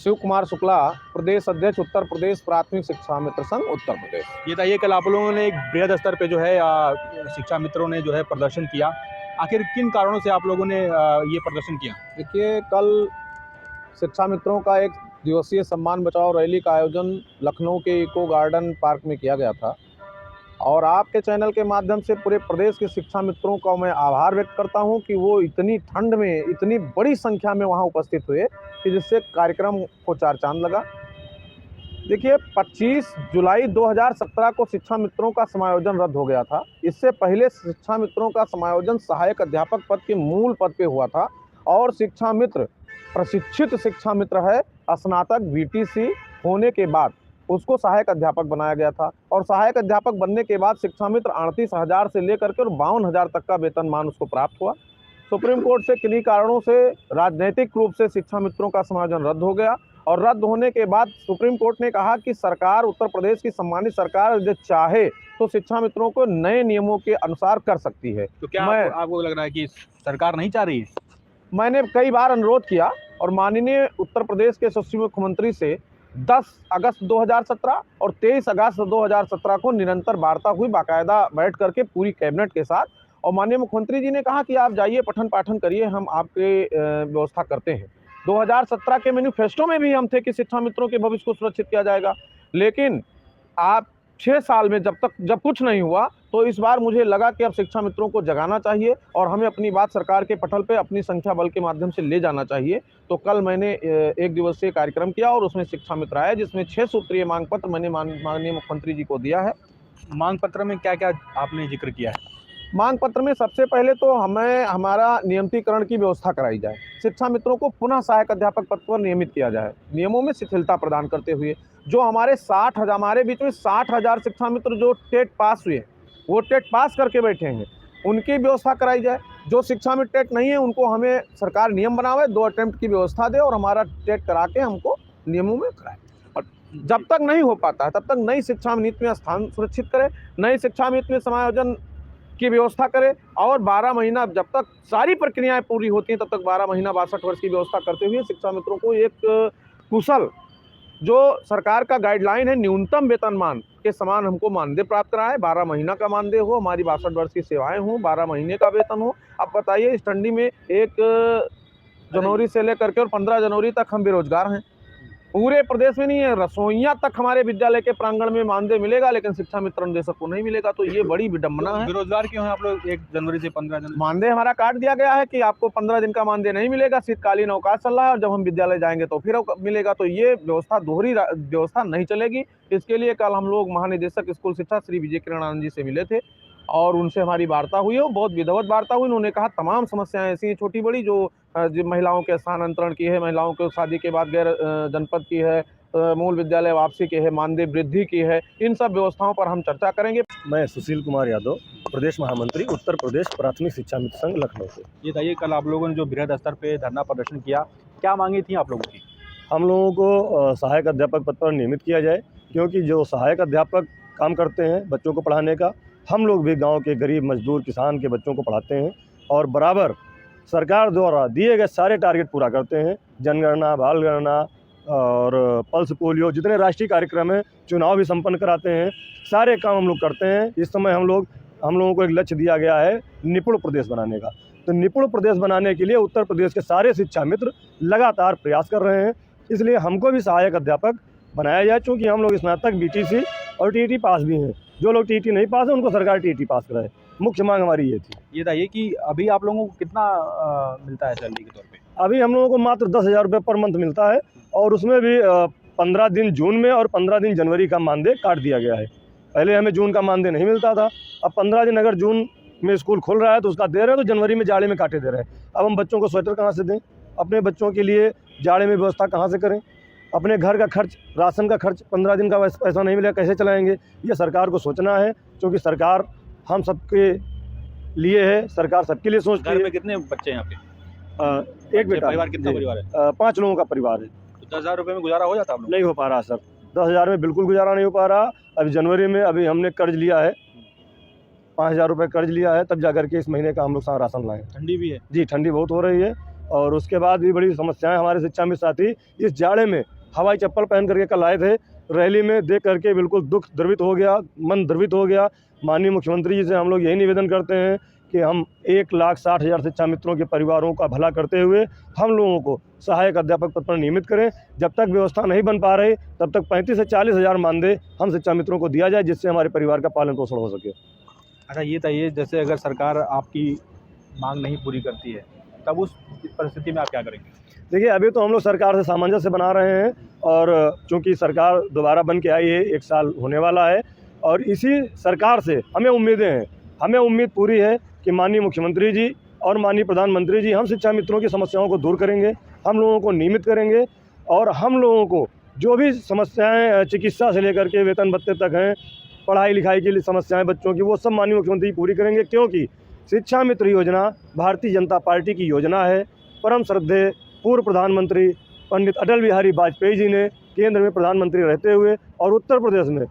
शिव कुमार शुक्ला, प्रदेश अध्यक्ष उत्तर प्रदेश प्राथमिक शिक्षा मित्र संघ उत्तर प्रदेश। ये बताइए, कल आप लोगों ने एक बृहद स्तर पे जो है शिक्षा मित्रों ने जो है प्रदर्शन किया। आखिर किन कारणों से आप लोगों ने ये प्रदर्शन किया? देखिए, कल शिक्षा मित्रों का एक दिवसीय सम्मान बचाओ रैली का आयोजन लखनऊ के इको गार्डन पार्क में किया गया था और आपके चैनल के माध्यम से पूरे प्रदेश के शिक्षा मित्रों का मैं आभार व्यक्त करता हूं कि वो इतनी ठंड में इतनी बड़ी संख्या में वहां उपस्थित हुए कि जिससे कार्यक्रम को चार चांद लगा। देखिए, 25 जुलाई 2017 को शिक्षा मित्रों का समायोजन रद्द हो गया था। इससे पहले शिक्षा मित्रों का समायोजन सहायक अध्यापक पद के मूल पद पे हुआ था और शिक्षा मित्र प्रशिक्षित शिक्षा मित्र है। स्नातक बीटीसी होने के बाद उसको सहायक अध्यापक बनाया गया था और सहायक अध्यापक बनने के बाद शिक्षा मित्र 38,000 से लेकर के और 52,000 तक का वेतनमान उसको प्राप्त हुआ। सुप्रीम कोर्ट से किन्हीं कारणों से राजनीतिक रूप से शिक्षा मित्रों का समायोजन रद्द हो गया और रद्द होने के बाद सुप्रीम कोर्ट ने कहा कि सरकार, उत्तर प्रदेश की सम्मानित सरकार जो चाहे तो शिक्षा मित्रों को नए नियमों के अनुसार कर सकती है। तो क्या आपको लग रहा है कि सरकार नहीं चाह रही है? मैंने कई बार अनुरोध किया और माननीय उत्तर प्रदेश के यशस्वी मुख्यमंत्री से 10 अगस्त 2017 और 23 अगस्त 2017 को निरंतर वार्ता हुई, बाकायदा बैठ करके पूरी कैबिनेट के साथ, और माननीय मुख्यमंत्री जी ने कहा कि आप जाइए, पठन पाठन करिए, हम आपके व्यवस्था करते हैं। 2017 के मैनिफेस्टो में भी हम थे कि शिक्षा मित्रों के भविष्य को सुरक्षित किया जाएगा, लेकिन आप 6 साल में जब कुछ नहीं हुआ तो इस बार मुझे लगा कि अब शिक्षा मित्रों को जगाना चाहिए और हमें अपनी बात सरकार के पटल पे अपनी संख्या बल के माध्यम से ले जाना चाहिए। तो कल मैंने एक दिवसीय कार्यक्रम किया और उसमें शिक्षा मित्र आए, जिसमें 6 सूत्रीय मांग पत्र मैंने माननीय मुख्यमंत्री जी को दिया है। मांग पत्र में क्या क्या आपने जिक्र किया है? मांग पत्र में सबसे पहले तो हमें हमारा नियमितीकरण की व्यवस्था कराई जाए, शिक्षा मित्रों को पुनः सहायक अध्यापक पद पर नियमित किया जाए, नियमों में शिथिलता प्रदान करते हुए। जो हमारे बीच में 60,000 शिक्षा मित्र जो टेट पास हुए, वो टेट पास करके बैठे हैं, उनकी व्यवस्था कराई जाए। जो शिक्षा में टेट नहीं है उनको हमें सरकार नियम बनावे, 2 अटेम्प्ट की व्यवस्था दे और हमारा टेट करा के हमको नियमों में कराए। और जब तक नहीं हो पाता है तब तक नई शिक्षा नीति में स्थान सुरक्षित करे, नई शिक्षा नीति में समायोजन की व्यवस्था करे और 12 महीना, जब तक सारी प्रक्रियाएं पूरी होती हैं तब तक 12 महीना 62 वर्ष की व्यवस्था करते हुए शिक्षा मित्रों को एक कुशल, जो सरकार का गाइडलाइन है, न्यूनतम वेतनमान के समान हमको मानदेय प्राप्त कराए। 12 महीना का मानदेय हो, हमारी 62 वर्ष की सेवाएं हो, 12 महीने का वेतन हो। अब बताइए, इस ठंडी में 1 जनवरी से लेकर के और 15 जनवरी तक हम बेरोजगार हैं। पूरे प्रदेश में नहीं है, रसोइयां तक हमारे विद्यालय के प्रांगण में मानदेय मिलेगा, लेकिन शिक्षा मित्र निदेशक को नहीं मिलेगा। तो ये बड़ी विडंबना है। बेरोजगार क्यों है आप लोग? 1 जनवरी से 15 जनवरी मानदेय हमारा काट दिया गया है कि आपको 15 दिन का मानदेय नहीं मिलेगा, शीतकालीन अवकाश चल रहा है और जब हम विद्यालय जाएंगे तो फिर मिलेगा। तो ये व्यवस्था, दोहरी व्यवस्था नहीं चलेगी। इसके लिए कल हम लोग महानिदेशक स्कूल शिक्षा श्री विजय किरण आनंद जी से मिले थे और उनसे हमारी वार्ता हुई है, बहुत विधिवत वार्ता हुई। उन्होंने कहा तमाम समस्याएं ऐसी छोटी बड़ी जो महिलाओं के स्थानांतरण की है, महिलाओं को शादी के बाद गैर जनपद की है, मूल विद्यालय वापसी की है, मानदेय वृद्धि की है, इन सब व्यवस्थाओं पर हम चर्चा करेंगे। मैं सुशील कुमार यादव, प्रदेश महामंत्री उत्तर प्रदेश प्राथमिक शिक्षा मित्र संघ लखनऊ से। ये बताइए, कल आप लोगों ने जो बृहद स्तर पे धरना प्रदर्शन किया, क्या मांगी थी आप लोगों की? हम लोगों को सहायक अध्यापक पद पर नियमित किया जाए, क्योंकि जो सहायक अध्यापक काम करते हैं बच्चों को पढ़ाने का, हम लोग भी गाँव के गरीब मजदूर किसान के बच्चों को पढ़ाते हैं और बराबर सरकार द्वारा दिए गए सारे टारगेट पूरा करते हैं। जनगणना, बाल गणना और पल्स पोलियो, जितने राष्ट्रीय कार्यक्रम हैं, चुनाव भी संपन्न कराते हैं, सारे काम हम लोग करते हैं। इस समय हम लोगों को एक लक्ष्य दिया गया है निपुण प्रदेश बनाने का। तो निपुण प्रदेश बनाने के लिए उत्तर प्रदेश के सारे शिक्षा मित्र लगातार प्रयास कर रहे हैं। इसलिए हमको भी सहायक अध्यापक बनाया जाए, चूँकि हम लोग स्नातक बीटीसी और टीटी पास भी हैं। जो लोग टीटी नहीं पास हैं उनको सरकार टीटी पास कराए। मुख्य मांग हमारी ये थी। ये बताइए कि अभी आप लोगों को कितना मिलता है सैलरी के तौर पे? अभी हम लोगों को मात्र 10,000 रुपये पर मंथ मिलता है और उसमें भी 15 दिन जून में और 15 दिन जनवरी का मानदेय काट दिया गया है। पहले हमें जून का मानदेय नहीं मिलता था, अब 15 दिन अगर जून में स्कूल खुल रहा है तो उसका दे रहे हैं, तो जनवरी में जाड़े में काटे दे रहे हैं। अब हम बच्चों को स्वेटर कहाँ से दें, अपने बच्चों के लिए जाड़े में व्यवस्था कहाँ से करें, अपने घर का खर्च, राशन का खर्च 15 दिन का पैसा नहीं मिलेगा, कैसे चलाएंगे? ये सरकार को सोचना है, क्योंकि सरकार हम सबके लिए है, सरकार सबके लिए सोचती है। घर में कितने बच्चे हैं यहाँ पे? एक बेटा। परिवार कितना परिवार है? 5 लोगों का परिवार है। तो 10,000 रुपये में गुजारा हो जाता है? नहीं हो पा रहा सर, 10,000 में बिल्कुल गुजारा नहीं हो पा रहा। अभी जनवरी में अभी हमने कर्ज लिया है, 5,000 रुपये कर्ज लिया है, तब जाकर के इस महीने का हम लोग सारा राशन लाएँ। ठंडी भी है? जी, ठंडी बहुत हो रही है और उसके बाद भी बड़ी समस्याएं हमारे शिक्षा में साथी। इस जाड़े में हवाई चप्पल पहन करके कल आए थे। रैली में देख करके बिल्कुल दुख द्रवित हो गया, मन द्रवित हो गया। माननीय मुख्यमंत्री जी से हम लोग यही निवेदन करते हैं कि हम 1,60,000 शिक्षा मित्रों के परिवारों का भला करते हुए हम लोगों को सहायक अध्यापक पद पर नियमित करें। जब तक व्यवस्था नहीं बन पा रही तब तक 35 से 40 हज़ार मानदेय हम शिक्षा मित्रों को दिया जाए, जिससे हमारे परिवार का पालन पोषण हो सके। अच्छा ये बताइए, जैसे अगर सरकार आपकी मांग नहीं पूरी करती है तब उस परिस्थिति में आप क्या करेंगे? देखिए, अभी तो हम लोग सरकार से सामंजस्य बना रहे हैं और चूँकि सरकार दोबारा बन के आई है, 1 साल होने वाला है और इसी सरकार से हमें उम्मीदें हैं। हमें उम्मीद पूरी है कि माननीय मुख्यमंत्री जी और माननीय प्रधानमंत्री जी हम शिक्षा मित्रों की समस्याओं को दूर करेंगे, हम लोगों को नियमित करेंगे और हम लोगों को जो भी समस्याएं चिकित्सा से लेकर के वेतन भत्ते तक हैं, पढ़ाई लिखाई की समस्याएं बच्चों की, वो सब माननीय मुख्यमंत्री पूरी करेंगे। क्योंकि शिक्षा मित्र योजना भारतीय जनता पार्टी की योजना है। परम श्रद्धेय पूर्व प्रधानमंत्री पंडित अटल बिहारी वाजपेयी जी ने केंद्र में प्रधानमंत्री रहते हुए और उत्तर प्रदेश में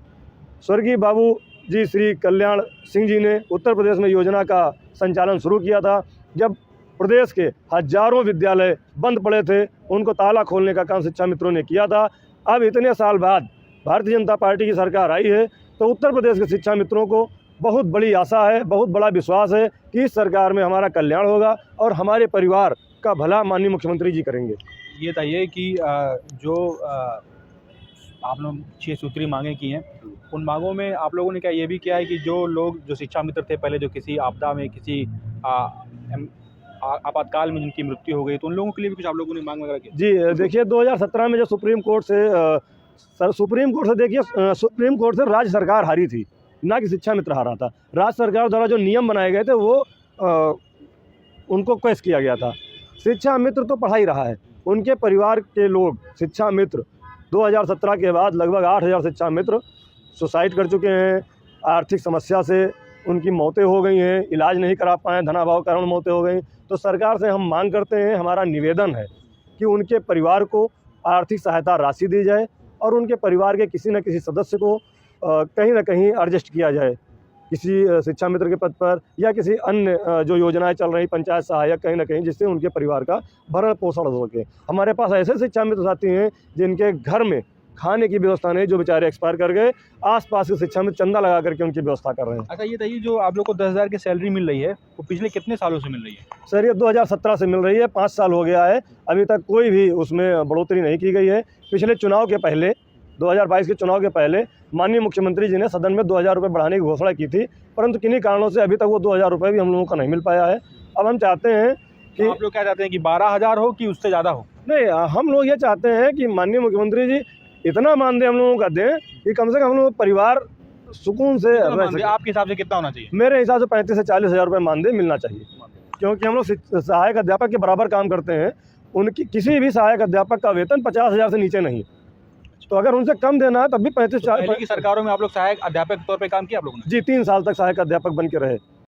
स्वर्गीय बाबू जी श्री कल्याण सिंह जी ने उत्तर प्रदेश में योजना का संचालन शुरू किया था। जब प्रदेश के हजारों विद्यालय बंद पड़े थे, उनको ताला खोलने का काम शिक्षा मित्रों ने किया था। अब इतने साल बाद भारतीय जनता पार्टी की सरकार आई है तो उत्तर प्रदेश के शिक्षा मित्रों को बहुत बड़ी आशा है, बहुत बड़ा विश्वास है कि इस सरकार में हमारा कल्याण होगा और हमारे परिवार का भला माननीय मुख्यमंत्री जी करेंगे। ये बताइए कि जो आप लोग 6 सूत्री मांगे की हैं, उन मांगों में आप लोगों ने क्या ये भी किया है कि जो लोग जो शिक्षा मित्र थे पहले, जो किसी आपदा में, किसी आपातकाल में जिनकी मृत्यु हो गई, तो उन लोगों के लिए भी कुछ आप लोगों ने मांग वगैरह की? जी देखिए, 2017 में जो सुप्रीम कोर्ट से राज्य सरकार हारी थी, ना कि शिक्षा मित्र हारा था। राज्य सरकार द्वारा जो नियम बनाए गए थे वो उनको पेश किया गया था। शिक्षा मित्र तो पढ़ा ही रहा है, उनके परिवार के लोग शिक्षा मित्र 2017 के बाद लगभग 8,000 शिक्षा मित्र सुसाइड कर चुके हैं। आर्थिक समस्या से उनकी मौतें हो गई हैं, इलाज नहीं करा पाए, धनाभाव के कारण मौतें हो गई। तो सरकार से हम मांग करते हैं, हमारा निवेदन है कि उनके परिवार को आर्थिक सहायता राशि दी जाए और उनके परिवार के किसी न किसी सदस्य को कहीं ना कहीं एडजस्ट किया जाए, किसी शिक्षा मित्र के पद पर या किसी अन्य जो योजनाएं चल रही पंचायत सहायक, कहीं ना कहीं, जिससे उनके परिवार का भरण पोषण हो सके। हमारे पास ऐसे शिक्षा मित्र साथी हैं जिनके घर में खाने की व्यवस्था नहीं, जो बेचारे एक्सपायर कर गए, आसपास के शिक्षा मित्र चंदा लगा करके उनकी व्यवस्था कर रहे हैं। अच्छा ये बताइए, जो आप लोग को 10,000 की सैलरी मिल रही है वो पिछले कितने सालों से मिल रही है? सर, ये 2017 से मिल रही है, 5 साल हो गया है, अभी तक कोई भी उसमें बढ़ोतरी नहीं की गई है। पिछले चुनाव के पहले, 2022 के चुनाव के पहले माननीय मुख्यमंत्री जी ने सदन में 2,000 रुपये बढ़ाने की घोषणा की थी, परंतु किन्हीं कारणों से अभी तक वो 2,000 रुपये भी हम लोगों का नहीं मिल पाया है। अब हम चाहते हैं कि तो आप लोग क्या चाहते हैं कि 12,000 हो कि उससे ज़्यादा हो? नहीं, हम लोग ये चाहते हैं कि माननीय मुख्यमंत्री जी इतना मानदेय हम लोगों का दें कि कम से कम हम लोग परिवार सुकून से रह सकें। आपके हिसाब से कितना होना चाहिए? मेरे हिसाब से 35 से 40 हज़ार रुपये मानदेय मिलना चाहिए, क्योंकि हम लोग सहायक अध्यापक के बराबर काम करते हैं। उनकी किसी भी सहायक अध्यापक का वेतन 50,000 से नीचे नहीं, तो अगर उनसे कम देना है तब भी 35-40। पहले की सरकारों में आप लोग सहायक अध्यापक के तौर पे काम किया आप लोगों ने? जी, 3 साल तक सहायक अध्यापक बन के रहे।